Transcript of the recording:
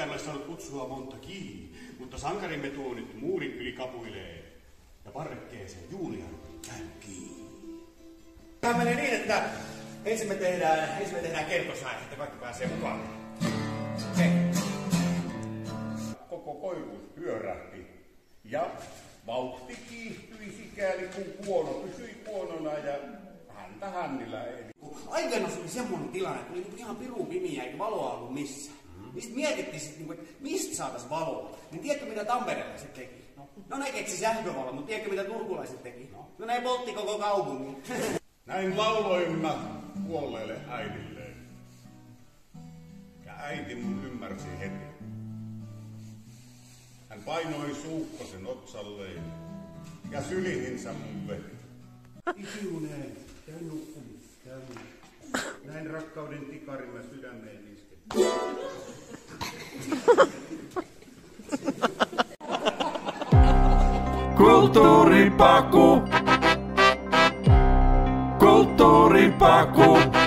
en ole saanut kutsua monta kiinni, mutta sankarimme tuo nyt muurin yli kapuilee ja parvekkeeseen Julian käy kiinni. Tämä menee niin, että ensin me tehdään kertosäe, että kaikki pääsee mukaan. Hei. Koko koivuus pyörähti ja vauhti kiihtyi sikäli kun kuono pysyi kuonona ja häntä hännillä eli. Aikanaan oli semmoinen tilanne, että oli ihan pirun pimiä eikä valoa ollut missään. Niin sitten mietittiin, että mistä saataisiin valoa. Niin tiedätkö mitä tamperelaiset teki? No ne keksi sähkövalon, mutta tiedätkö mitä turkulaiset teki? No ne poltti koko kaupungin. Näin lauloimme kuolleelle äidilleen. Ja äiti mun ymmärsi heti. Hän painoi suukkosen otsalleen ja sylihinsä mun veti. Ikiuneen, käy nukkumaan, käy nukkumaan. Näin rakkauden tikarin mä sydämeen isken. Kulttuuripaku. Kulttuuripaku.